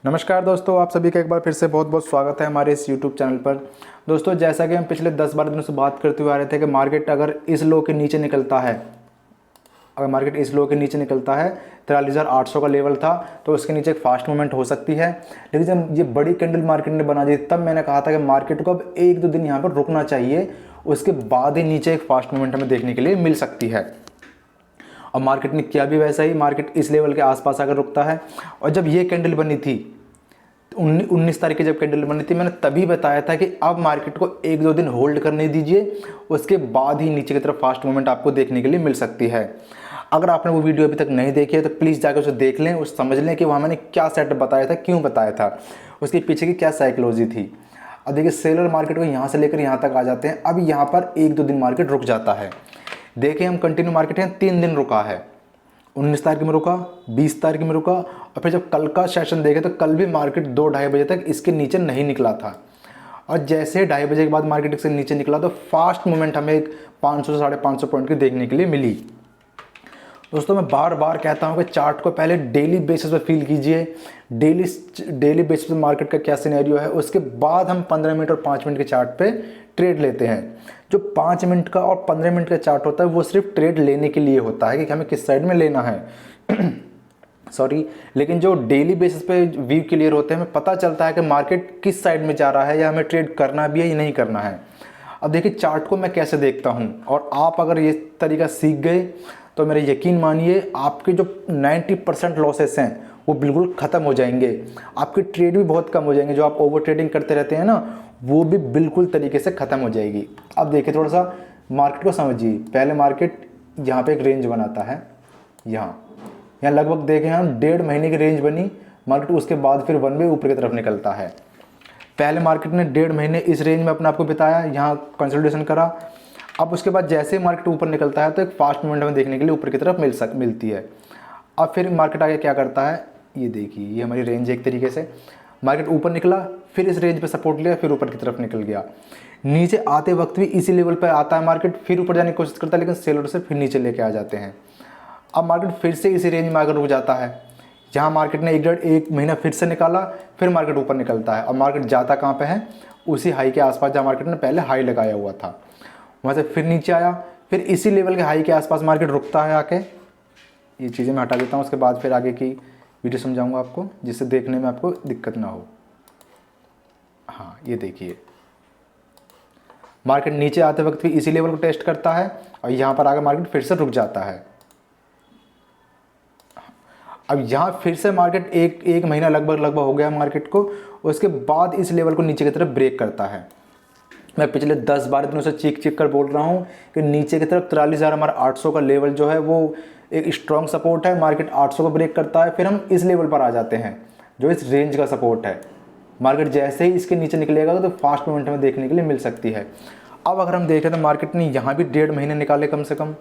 नमस्कार दोस्तों, आप सभी का एक बार फिर से बहुत बहुत स्वागत है हमारे इस YouTube चैनल पर। दोस्तों, जैसा कि हम पिछले 10-12 दिनों से बात करते हुए आ रहे थे कि मार्केट अगर इस लो के नीचे निकलता है, अगर मार्केट इस लो के नीचे निकलता है 43,800 का लेवल था तो उसके नीचे एक फास्ट मूवमेंट हो सकती है। लेकिन जब ये बड़ी कैंडल मार्केट ने बना दी तब मैंने कहा था कि मार्केट को अब 1-2 दिन यहाँ पर रुकना चाहिए, उसके बाद ही नीचे एक फास्ट मूवमेंट हमें देखने के लिए मिल सकती है। और मार्केट ने किया भी वैसा ही, मार्केट इस लेवल के आसपास अगर रुकता है। और जब ये कैंडल बनी थी 19 तारीख की, जब कैंडल बनी थी, मैंने तभी बताया था कि अब मार्केट को 1-2 दिन होल्ड करने दीजिए, उसके बाद ही नीचे की तरफ फास्ट मूवमेंट आपको देखने के लिए मिल सकती है। अगर आपने वो वीडियो अभी तक नहीं देखी है तो प्लीज़ जाकर उसे देख लें, उस समझ लें कि वहाँ मैंने क्या सेटअप बताया था, क्यों बताया था, उसके पीछे की क्या साइकोलॉजी थी। अब देखिए, सेलर मार्केट को यहाँ से लेकर यहाँ तक आ जाते हैं। अब यहाँ पर 1-2 दिन मार्केट रुक जाता है। देखिए, हम कंटिन्यू मार्केट हैं 3 दिन रुका है। 19 तारीख में रुका, 20 तारीख में रुका, और फिर जब कल का सेशन देखे तो कल भी मार्केट 2-2:30 बजे तक इसके नीचे नहीं निकला था। और जैसे 2:30 बजे के बाद मार्केट इससे नीचे निकला तो फास्ट मूवमेंट हमें एक 500 से 550 पॉइंट की देखने के लिए मिली। दोस्तों, मैं बार बार कहता हूं कि चार्ट को पहले डेली बेसिस पर फील कीजिए, डेली बेसिस पर मार्केट का क्या सिनेरियो है, उसके बाद हम 15 मिनट और 5 मिनट के चार्ट पे ट्रेड लेते हैं। जो 5 मिनट का और 15 मिनट का चार्ट होता है वो सिर्फ ट्रेड लेने के लिए होता है कि हमें किस साइड में लेना है सॉरी। लेकिन जो डेली बेसिस पे व्यू क्लियर होते हैं, हमें पता चलता है कि मार्केट किस साइड में जा रहा है या हमें ट्रेड करना भी है या नहीं करना है। अब देखिए, चार्ट को मैं कैसे देखता हूँ, और आप अगर ये तरीका सीख गए तो मेरे यकीन मानिए आपके जो 90% लॉसेस हैं वो बिल्कुल ख़त्म हो जाएंगे। आपकी ट्रेड भी बहुत कम हो जाएंगे, जो आप ओवर ट्रेडिंग करते रहते हैं ना, वो भी बिल्कुल तरीके से ख़त्म हो जाएगी। अब देखिए, थोड़ा सा मार्केट को समझिए। पहले मार्केट यहाँ पे एक रेंज बनाता है, यहाँ लगभग देखें हम 1.5 महीने की रेंज बनी मार्केट, उसके बाद फिर वन वे ऊपर की तरफ निकलता है। पहले मार्केट ने 1.5 महीने इस रेंज में अपने आप को बिताया, यहाँ कंसोलिडेशन करा। अब उसके बाद जैसे ही मार्केट ऊपर निकलता है तो एक फास्ट मूवमेंट हमें देखने के लिए ऊपर की तरफ मिलती है। अब फिर मार्केट आगे क्या करता है, ये देखिए, ये हमारी रेंज है। एक तरीके से मार्केट ऊपर निकला, फिर इस रेंज पे सपोर्ट लिया, फिर ऊपर की तरफ निकल गया। नीचे आते वक्त भी इसी लेवल पर आता है मार्केट, फिर ऊपर जाने की कोशिश करता है, लेकिन सेलर से फिर नीचे लेके आ जाते हैं। अब मार्केट फिर से इसी रेंज में आकर रुक जाता है, जहाँ मार्केट ने 1 महीना फिर से निकाला, फिर मार्केट ऊपर निकलता है। अब मार्केट जाता कहाँ पे है, उसी हाई के आसपास जहाँ मार्केट ने पहले हाई लगाया हुआ था, वहाँ से फिर नीचे आया, फिर इसी लेवल के हाई के आसपास मार्केट रुकता है आके। ये चीज़ें मैं हटा देता हूँ, उसके बाद फिर आगे की वीडियो समझाऊंगा आपको, जिससे देखने में आपको दिक्कत ना हो। हाँ, ये देखिए, मार्केट नीचे आते वक्त भी इसी लेवल को टेस्ट करता है और यहाँ पर आगे मार्केट फिर से रुक जाता है। अब यहाँ फिर से मार्केट एक महीना लगभग हो गया मार्केट को, उसके बाद इस लेवल को नीचे की तरफ ब्रेक करता है। मैं पिछले 10-12 दिनों से चीख कर बोल रहा हूँ कि नीचे की तरफ 43,800 का लेवल जो है वो एक स्ट्रॉन्ग सपोर्ट है। मार्केट 800 को ब्रेक करता है, फिर हम इस लेवल पर आ जाते हैं जो इस रेंज का सपोर्ट है। मार्केट जैसे ही इसके नीचे निकलेगा तो फास्ट मूवमेंट हमें देखने के लिए मिल सकती है। अब अगर हम देखें तो मार्केट ने यहाँ भी 1.5 महीने निकाले कम से कम,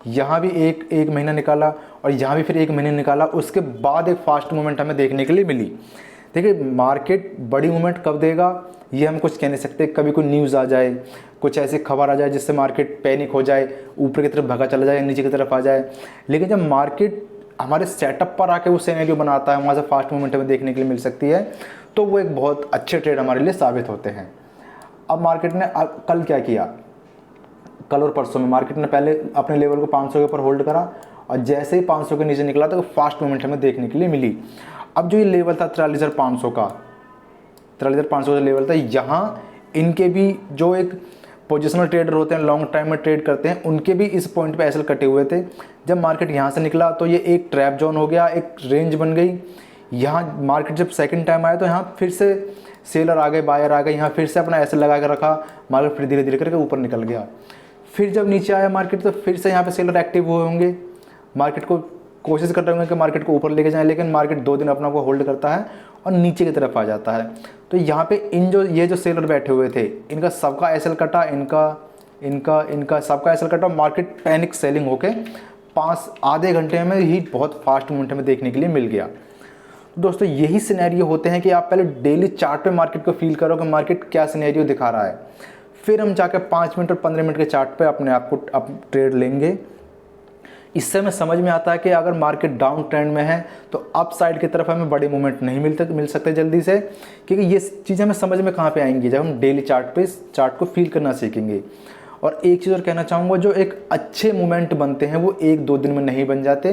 यहाँ भी एक महीना निकाला, और यहाँ भी फिर 1 महीने निकाला, उसके बाद एक फास्ट मूवमेंट हमें देखने के लिए मिली। देखिए, मार्केट बड़ी मूवमेंट कब देगा ये हम कुछ कह नहीं सकते। कभी कोई न्यूज़ आ जाए, कुछ ऐसी खबर आ जाए जिससे मार्केट पैनिक हो जाए, ऊपर की तरफ भगा चला जाए, नीचे की तरफ आ जाए। लेकिन जब मार्केट हमारे सेटअप पर आके वो सिनेरियो बनाता है, वहाँ से फास्ट मूवमेंट हमें देखने के लिए मिल सकती है, तो वो एक बहुत अच्छे ट्रेड हमारे लिए साबित होते हैं। अब मार्केट ने कल क्या किया, कल और परसों में मार्केट ने पहले अपने लेवल को 500 के ऊपर होल्ड करा, और जैसे ही 500 के नीचे निकला तो फास्ट मूवमेंट हमें देखने के लिए मिली। अब जो ये लेवल था 43,500 का, 43,500 का लेवल था, यहाँ इनके भी जो एक पोजिशनल ट्रेडर होते हैं, लॉन्ग टाइम में ट्रेड करते हैं, उनके भी इस पॉइंट पे एसएल कटे हुए थे। जब मार्केट यहाँ से निकला तो ये एक ट्रैप जोन हो गया, एक रेंज बन गई। यहाँ मार्केट जब सेकंड टाइम आया तो यहाँ फिर से सेलर आ गए, बायर आ गए, यहाँ फिर से अपना एसएल लगा के रखा, मार्केट फिर धीरे धीरे करके ऊपर निकल गया। फिर जब नीचे आया मार्केट तो फिर से यहाँ पे सेलर एक्टिव हुए होंगे, मार्केट को कोशिश कर रहे होंगे कि मार्केट को ऊपर लेके जाएं, लेकिन मार्केट 2 दिन अपना को होल्ड करता है और नीचे की तरफ आ जाता है। तो यहाँ पे ये जो सेलर बैठे हुए थे, इनका सबका एसएल कटा, इनका सबका एसएल कटा, मार्केट पैनिक सेलिंग होके आधे घंटे में ही बहुत फास्ट मूवमेंट में देखने के लिए मिल गया। दोस्तों, यही सिनेरियो होते हैं कि आप पहले डेली चार्ट पे मार्केट को फील करो कि मार्केट क्या सिनेरियो दिखा रहा है, फिर हम जाकर 5 मिनट और 15 मिनट के चार्ट पे अपने आप को ट्रेड लेंगे। इससे हमें समझ में आता है कि अगर मार्केट डाउन ट्रेंड में है तो अप साइड की तरफ हमें बड़े मूवमेंट नहीं मिल सकते जल्दी से, क्योंकि ये चीज़ें हमें समझ में कहाँ पे आएंगी, जब हम डेली चार्ट को फील करना सीखेंगे। और एक चीज़ और कहना चाहूँगा, जो एक अच्छे मूवमेंट बनते हैं वो 1-2 दिन में नहीं बन जाते,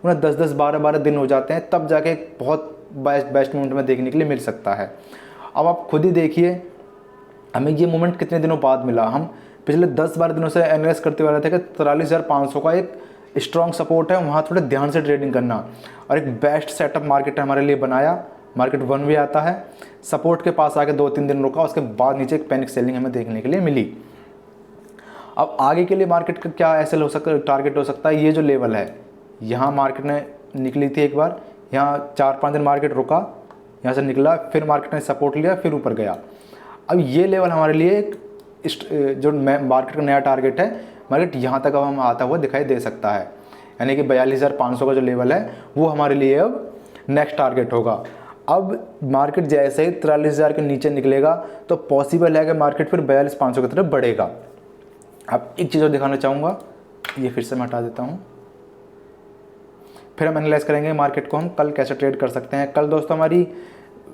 उन्हें 10-10, 12-12 दिन हो जाते हैं, तब जाके एक बहुत बेस्ट मूवमेंट में देखने के लिए मिल सकता है। अब आप खुद ही देखिए हमें ये मूवमेंट कितने दिनों बाद मिला। हम पिछले 10-12 दिनों से एनालाइज करते हुए रहे थे कि 43,500 का एक स्ट्रॉन्ग सपोर्ट है, वहाँ थोड़े ध्यान से ट्रेडिंग करना, और एक बेस्ट सेटअप मार्केट ने हमारे लिए बनाया। मार्केट 1 वे आता है, सपोर्ट के पास आके 2-3 दिन रुका, उसके बाद नीचे एक पैनिक सेलिंग हमें देखने के लिए मिली। अब आगे के लिए मार्केट का क्या ऐसे हो सकता है, टारगेट हो सकता है, ये जो लेवल है यहाँ मार्केट ने निकली थी एक बार, यहाँ 4-5 दिन मार्केट रुका, यहाँ से निकला, फिर मार्केट ने सपोर्ट लिया, फिर ऊपर गया। अब ये लेवल हमारे लिए एक जो मार्केट का नया टारगेट है, मार्केट यहाँ तक अब हम आता हुआ दिखाई दे सकता है, यानी कि 42,500 का जो लेवल है वो हमारे लिए अब नेक्स्ट टारगेट होगा। अब मार्केट जैसे ही 43,000 के नीचे निकलेगा तो पॉसिबल है कि मार्केट फिर 42,500 की तरफ बढ़ेगा। अब एक चीज़ और दिखाना चाहूँगा, ये फिर से मैं हटा देता हूँ, फिर हम एनालाइज करेंगे मार्केट को हम कल कैसे ट्रेड कर सकते हैं। कल दोस्तों हमारी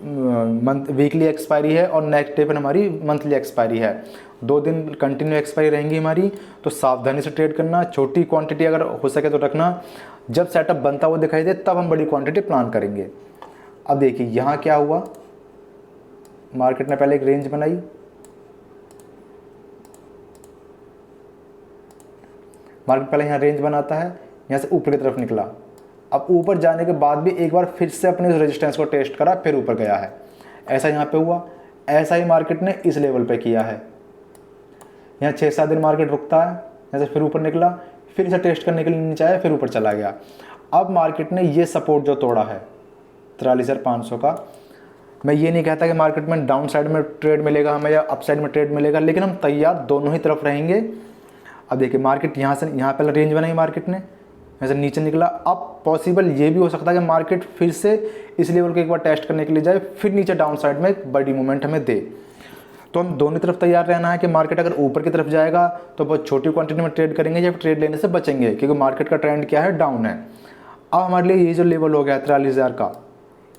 वीकली एक्सपायरी है और नेक्स्ट डे पर हमारी मंथली एक्सपायरी है, 2 दिन कंटिन्यू एक्सपायरी रहेंगी हमारी, तो सावधानी से ट्रेड करना, छोटी क्वांटिटी अगर हो सके तो रखना, जब सेटअप बनता हुआ दिखाई दे तब हम बड़ी क्वांटिटी प्लान करेंगे। अब देखिए यहाँ क्या हुआ, मार्केट ने पहले एक रेंज बनाई, मार्केट पहले यहाँ रेंज बनाता है, यहाँ से ऊपर की तरफ निकला, अब ऊपर जाने के बाद भी एक बार फिर से अपने रेजिस्टेंस को टेस्ट करा, फिर ऊपर गया है। ऐसा यहाँ पे हुआ, ऐसा ही मार्केट ने इस लेवल पे किया है, यहाँ 6-7 दिन मार्केट रुकता है, यहाँ से फिर ऊपर निकला, फिर इसे टेस्ट करने के लिए नीचे आया, फिर ऊपर चला गया। अब मार्केट ने ये सपोर्ट जो तोड़ा है 43,500 का, मैं ये नहीं कहता कि मार्केट में डाउन साइड में ट्रेड मिलेगा हमें या अप साइड में ट्रेड मिलेगा, लेकिन हम तैयार दोनों ही तरफ रहेंगे। अब देखिए मार्केट यहाँ से यहाँ पहले रेंज बनाई मार्केट ने, ऐसे नीचे निकला, अब पॉसिबल ये भी हो सकता है कि मार्केट फिर से इस लेवल को एक बार टेस्ट करने के लिए जाए, फिर नीचे डाउन साइड में एक बड़ी मूवमेंट हमें दे। तो हम दोनों तरफ तैयार रहना है कि मार्केट अगर ऊपर की तरफ जाएगा तो बहुत छोटी क्वांटिटी में ट्रेड करेंगे या ट्रेड लेने से बचेंगे, क्योंकि मार्केट का ट्रेंड क्या है, डाउन है। अब हमारे लिए ये जो लेवल हो गया 43,000 का,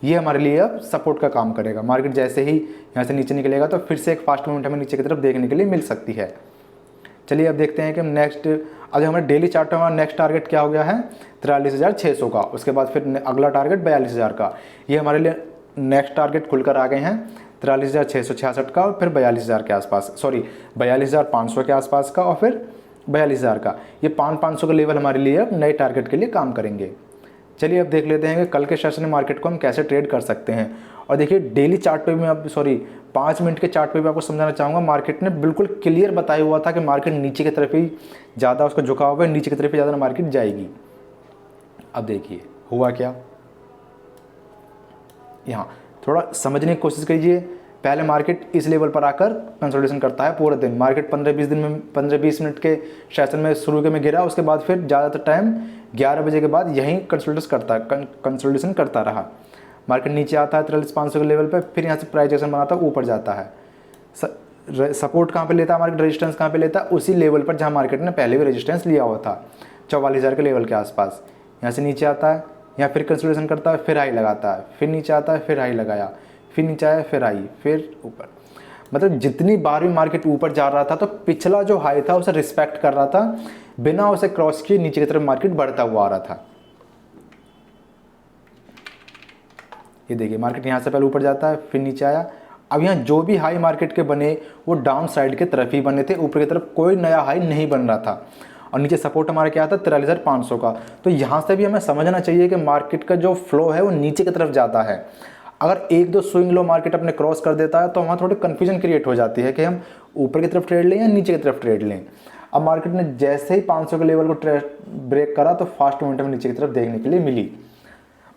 ये हमारे लिए अब सपोर्ट का काम करेगा। मार्केट जैसे ही यहाँ से नीचे निकलेगा तो फिर से एक फास्ट मूवमेंट हमें नीचे की तरफ देखने के लिए मिल सकती है। चलिए अब देखते हैं कि नेक्स्ट, अगर हमारे डेली चार्ट में हमारा नेक्स्ट टारगेट क्या हो गया है 43,600 का, उसके बाद फिर अगला टारगेट 42,000 का। ये हमारे लिए नेक्स्ट टारगेट खुलकर आ गए हैं 43,666 का, और फिर 42,000 के आसपास, सॉरी 42,500 के आसपास का, और फिर 42,000 का। ये 500 का लेवल हमारे लिए अब नए टारगेट के लिए काम करेंगे। चलिए अब देख लेते हैं कि कल के सेशन में मार्केट को हम कैसे ट्रेड कर सकते हैं। और देखिए डेली चार्ट पे भी मैं 5 मिनट के चार्ट पे भी आपको समझाना चाहूँगा, मार्केट ने बिल्कुल क्लियर बताया हुआ था कि मार्केट नीचे की तरफ ही ज़्यादा उसका झुकाव है, नीचे की तरफ ही ज़्यादा मार्केट जाएगी। अब देखिए हुआ क्या, यहाँ थोड़ा समझने की कोशिश कीजिए। पहले मार्केट इस लेवल पर आकर कंसोलिडेशन करता है पूरे दिन, मार्केट 15-20 मिनट के सेशन में शुरू के में गिरा, उसके बाद फिर ज़्यादातर टाइम 11 बजे के बाद यहीं कंसोलिडेशन करता रहा। मार्केट नीचे आता है 43,500 के लेवल पे, फिर यहाँ से प्राइस एक्शन बनाता है, ऊपर जाता है। सपोर्ट कहाँ पे लेता है मार्केट, रेजिस्टेंस कहाँ पे लेता है, उसी लेवल पर जहाँ मार्केट ने पहले भी रेजिस्टेंस लिया हुआ था 44,000 के लेवल के आसपास। यहाँ से नीचे आता है, यहाँ फिर कंसोलिडेशन करता है, फिर हाई लगाता है, फिर नीचे आता है, फिर हाई लगाया, फिर नीचे आया, फिर हाई, फिर ऊपर। मतलब जितनी बार भी मार्केट ऊपर जा रहा था तो पिछला जो हाई था उसे रिस्पेक्ट कर रहा था, बिना उसे क्रॉस किए नीचे की तरफ मार्केट बढ़ता हुआ आ रहा था। ये देखिए मार्केट यहाँ से पहले ऊपर जाता है, फिर नीचे आया। अब यहाँ जो भी हाई मार्केट के बने वो डाउन साइड के तरफ ही बने थे, ऊपर की तरफ कोई नया हाई नहीं बन रहा था। और नीचे सपोर्ट हमारा क्या था 43,500 का। तो यहाँ से भी हमें समझना चाहिए कि मार्केट का जो फ्लो है वो नीचे की तरफ जाता है। अगर 1-2 स्विंग लो मार्केट अपने क्रॉस कर देता है तो वहाँ थोड़ी कन्फ्यूजन क्रिएट हो जाती है कि हम ऊपर की तरफ ट्रेड लें या नीचे की तरफ ट्रेड लें। अब मार्केट ने जैसे ही 500 के लेवल को ब्रेक करा तो फास्ट मोमेंटम नीचे की तरफ देखने के लिए मिली।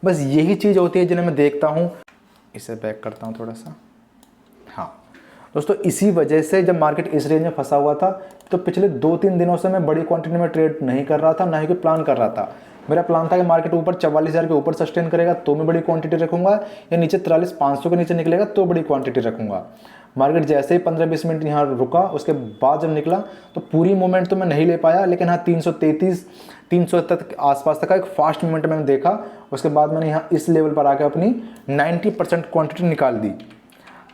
बस यही चीज़ होती है जिन्हें मैं देखता हूँ। इसे बैक करता हूँ थोड़ा सा। हाँ दोस्तों, इसी वजह से जब मार्केट इस रेंज में फंसा हुआ था तो पिछले 2-3 दिनों से मैं बड़ी क्वांटिटी में ट्रेड नहीं कर रहा था, ना ही कि प्लान कर रहा था। मेरा प्लान था कि मार्केट ऊपर 44,000 के ऊपर सस्टेन करेगा तो मैं बड़ी क्वांटिटी रखूंगा, या नीचे 43,500 के नीचे निकलेगा तो बड़ी क्वांटिटी रखूंगा। मार्केट जैसे ही 15-20 मिनट यहाँ रुका, उसके बाद जब निकला तो पूरी मूवमेंट तो मैं नहीं ले पाया, लेकिन हाँ 333 370 के आसपास तक का एक फास्ट मूवमेंट मैंने देखा। उसके बाद मैंने यहाँ इस लेवल पर आकर अपनी 90% क्वांटिटी निकाल दी।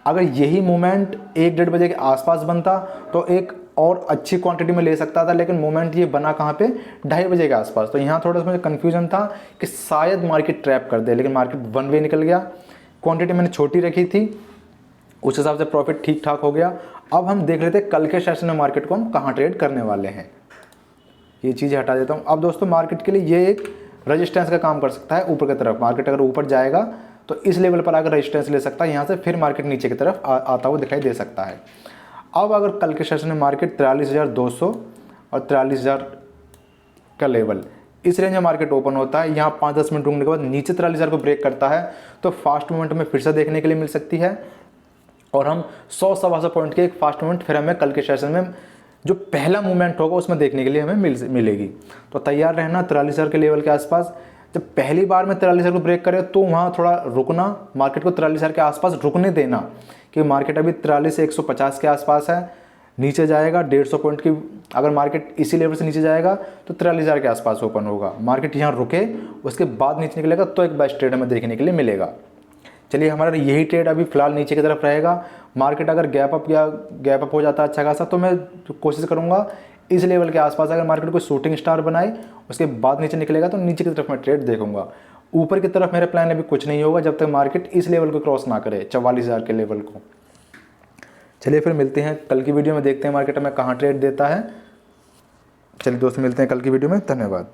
अगर यही मूवमेंट 1-1:30 बजे के आसपास बनता तो एक और अच्छी क्वांटिटी में ले सकता था, लेकिन मूवमेंट ये बना कहाँ पे, 2:30 बजे के आसपास। तो यहाँ थोड़ा सा मुझे कन्फ्यूजन था कि शायद मार्केट ट्रैप कर दे, लेकिन मार्केट वन वे निकल गया। क्वांटिटी मैंने छोटी रखी थी, उस हिसाब से प्रॉफिट ठीक ठाक हो गया। अब हम देख लेते हैं कल के सेशन में मार्केट को हम कहाँ ट्रेड करने वाले हैं। ये चीज़ हटा देता हूँ। अब दोस्तों मार्केट के लिए ये एक रेजिस्टेंस का काम कर सकता है ऊपर की तरफ। मार्केट अगर ऊपर जाएगा तो इस लेवल पर आकर रेजिस्टेंस ले सकता है, यहाँ से फिर मार्केट नीचे की तरफ आता हुआ दिखाई दे सकता है। अब अगर कल के सेशन में मार्केट 43,200 और 43,000 का लेवल, इस रेंज में मार्केट ओपन होता है, यहाँ 5-10 मिनट रुकने के बाद नीचे 43,000 को ब्रेक करता है तो फास्ट मूवमेंट में फिर से देखने के लिए मिल सकती है। और हम 100-125 पॉइंट के एक फास्ट मूवमेंट फिर हमें कल के सेशन में जो पहला मूवमेंट होगा उसमें देखने के लिए हमें मिलेगी। तो तैयार रहना 43,000 के लेवल के आसपास। जब पहली बार में 43,000 को ब्रेक करे तो वहाँ थोड़ा रुकना, मार्केट को 43,000 के आसपास रुकने देना, कि मार्केट अभी 43 से 150 के आसपास है। नीचे जाएगा 150 पॉइंट की, अगर मार्केट इसी लेवल से नीचे जाएगा तो 43,000 के आसपास ओपन होगा। मार्केट यहाँ रुके, उसके बाद नीचे निकलेगा तो एक बेस्ट ट्रेड हमें देखने के लिए मिलेगा। चलिए, हमारा यही ट्रेड अभी फिलहाल नीचे की तरफ रहेगा। मार्केट अगर गैप अप हो जाता है अच्छा खासा, तो मैं कोशिश करूंगा इस लेवल के आसपास अगर मार्केट कोई शूटिंग स्टार बनाए, उसके बाद नीचे निकलेगा तो नीचे की तरफ मैं ट्रेड देखूंगा। ऊपर की तरफ मेरे प्लान अभी कुछ नहीं होगा जब तक मार्केट इस लेवल को क्रॉस ना करे, 44,000 के लेवल को। चलिए फिर मिलते हैं कल की वीडियो में, देखते हैं मार्केट हमें कहाँ ट्रेड देता है। चलिए दोस्तों, मिलते हैं कल की वीडियो में। धन्यवाद।